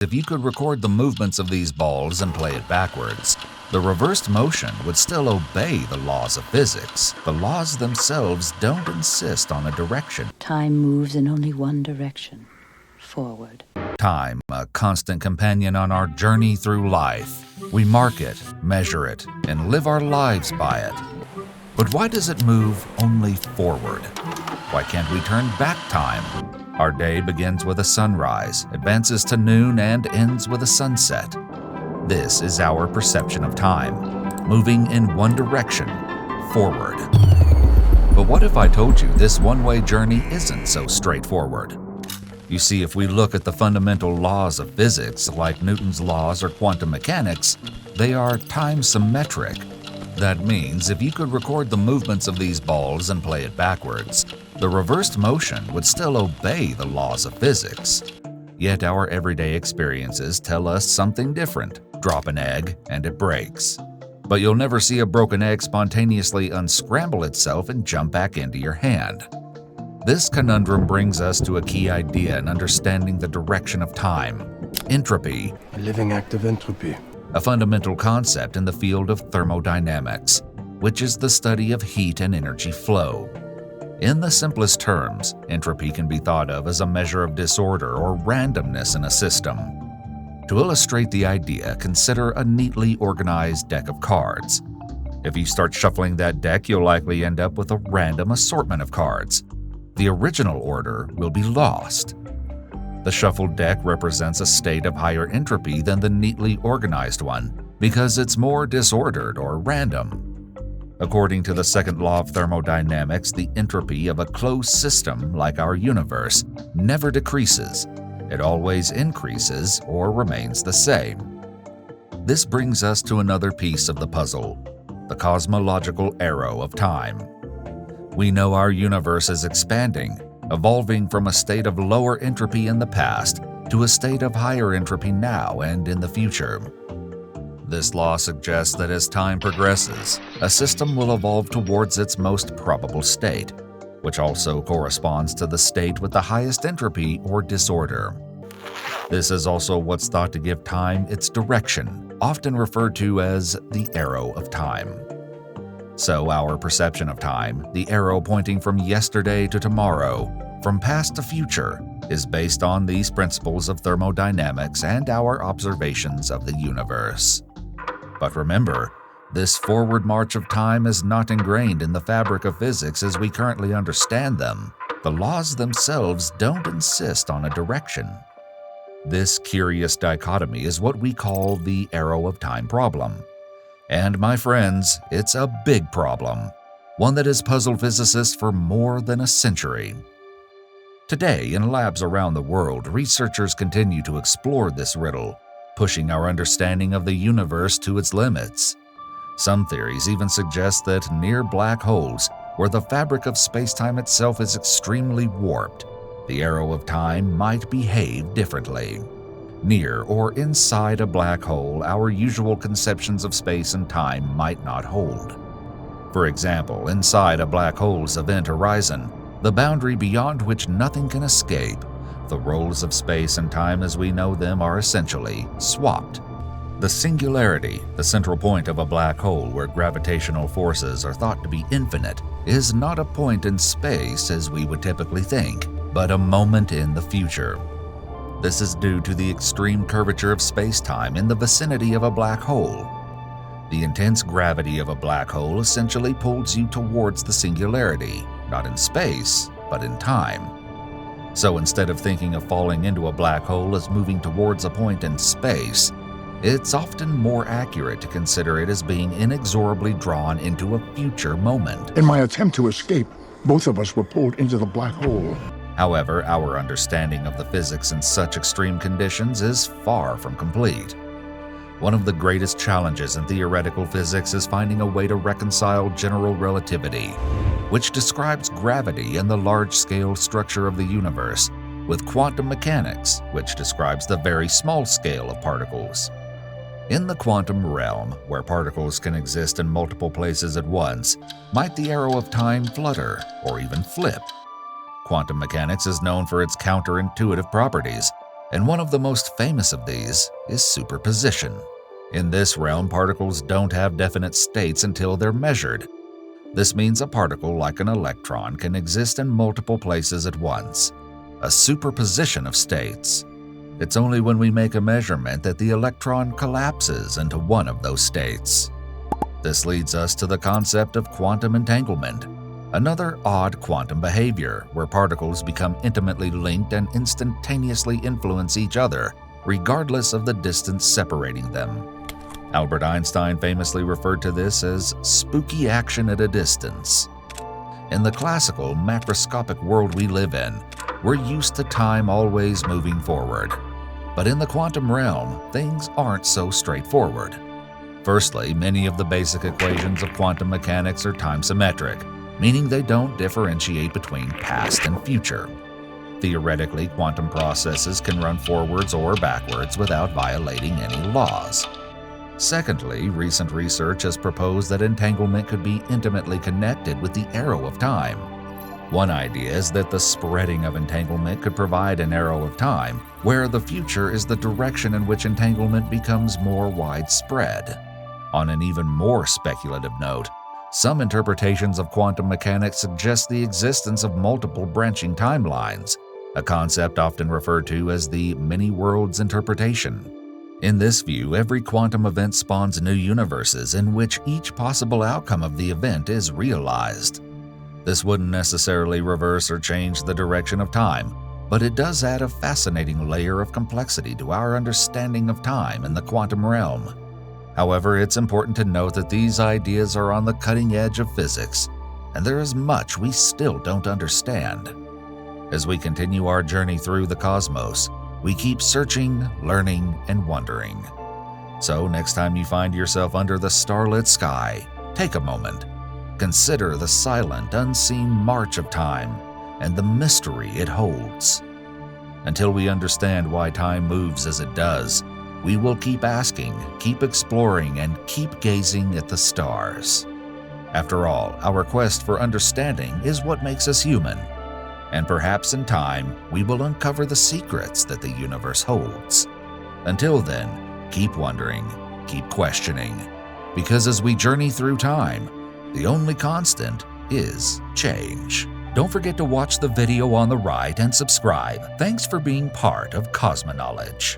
If you could record the movements of these balls and play it backwards, the reversed motion would still obey the laws of physics. The laws themselves don't insist on a direction. Time moves in only one direction, forward. Time, a constant companion on our journey through life. We mark it, measure it, and live our lives by it. But why does it move only forward? Why can't we turn back time? Our day begins with a sunrise, advances to noon, and ends with a sunset. This is our perception of time, moving in one direction, forward. But what if I told you this one-way journey isn't so straightforward? You see, if we look at the fundamental laws of physics, like Newton's laws or quantum mechanics, they are time-symmetric. That means if you could record the movements of these balls and play it backwards, the reversed motion would still obey the laws of physics. Yet our everyday experiences tell us something different. Drop an egg and it breaks. But you'll never see a broken egg spontaneously unscramble itself and jump back into your hand. This conundrum brings us to a key idea in understanding the direction of time: entropy. A living act of entropy. A fundamental concept in the field of thermodynamics, which is the study of heat and energy flow. In the simplest terms, entropy can be thought of as a measure of disorder or randomness in a system. To illustrate the idea, consider a neatly organized deck of cards. If you start shuffling that deck, you'll likely end up with a random assortment of cards. The original order will be lost. The shuffled deck represents a state of higher entropy than the neatly organized one because it's more disordered or random. According to the second law of thermodynamics, the entropy of a closed system like our universe never decreases. It always increases or remains the same. This brings us to another piece of the puzzle: the cosmological arrow of time. We know our universe is expanding, evolving from a state of lower entropy in the past to a state of higher entropy now and in the future. This law suggests that as time progresses, a system will evolve towards its most probable state, which also corresponds to the state with the highest entropy or disorder. This is also what's thought to give time its direction, often referred to as the arrow of time. So our perception of time, the arrow pointing from yesterday to tomorrow, from past to future, is based on these principles of thermodynamics and our observations of the universe. But remember, this forward march of time is not ingrained in the fabric of physics as we currently understand them. The laws themselves don't insist on a direction. This curious dichotomy is what we call the arrow of time problem. And my friends, it's a big problem, one that has puzzled physicists for more than a century. Today, in labs around the world, researchers continue to explore this riddle, pushing our understanding of the universe to its limits. Some theories even suggest that near black holes, where the fabric of space-time itself is extremely warped, the arrow of time might behave differently. Near or inside a black hole, our usual conceptions of space and time might not hold. For example, inside a black hole's event horizon, the boundary beyond which nothing can escape, the roles of space and time as we know them are essentially swapped. The singularity, the central point of a black hole where gravitational forces are thought to be infinite, is not a point in space as we would typically think, but a moment in the future. This is due to the extreme curvature of space-time in the vicinity of a black hole. The intense gravity of a black hole essentially pulls you towards the singularity, not in space, but in time. So instead of thinking of falling into a black hole as moving towards a point in space, it's often more accurate to consider it as being inexorably drawn into a future moment. In my attempt to escape, both of us were pulled into the black hole. However, our understanding of the physics in such extreme conditions is far from complete. One of the greatest challenges in theoretical physics is finding a way to reconcile general relativity, which describes gravity and the large-scale structure of the universe, with quantum mechanics, which describes the very small scale of particles. In the quantum realm, where particles can exist in multiple places at once, might the arrow of time flutter or even flip? Quantum mechanics is known for its counterintuitive properties, And one of the most famous of these is superposition. In this realm, particles don't have definite states until they're measured. This means a particle like an electron can exist in multiple places at once, a superposition of states. It's only when we make a measurement that the electron collapses into one of those states. This leads us to the concept of quantum entanglement, another odd quantum behavior where particles become intimately linked and instantaneously influence each other, regardless of the distance separating them. Albert Einstein famously referred to this as spooky action at a distance. In the classical, macroscopic world we live in, we're used to time always moving forward. But in the quantum realm, things aren't so straightforward. Firstly, many of the basic equations of quantum mechanics are time-symmetric, meaning they don't differentiate between past and future. Theoretically, quantum processes can run forwards or backwards without violating any laws. Secondly, recent research has proposed that entanglement could be intimately connected with the arrow of time. One idea is that the spreading of entanglement could provide an arrow of time, where the future is the direction in which entanglement becomes more widespread. On an even more speculative note, some interpretations of quantum mechanics suggest the existence of multiple branching timelines, a concept often referred to as the many worlds interpretation. In this view, every quantum event spawns new universes in which each possible outcome of the event is realized. This wouldn't necessarily reverse or change the direction of time, but it does add a fascinating layer of complexity to our understanding of time in the quantum realm. However, it's important to note that these ideas are on the cutting edge of physics, and there is much we still don't understand. As we continue our journey through the cosmos, we keep searching, learning, and wondering. So next time you find yourself under the starlit sky, take a moment. Consider the silent, unseen march of time and the mystery it holds. Until we understand why time moves as it does, we will keep asking, keep exploring, and keep gazing at the stars. After all, our quest for understanding is what makes us human. And perhaps in time, we will uncover the secrets that the universe holds. Until then, keep wondering, keep questioning, because as we journey through time, the only constant is change. Don't forget to watch the video on the right and subscribe. Thanks for being part of Cosmoknowledge.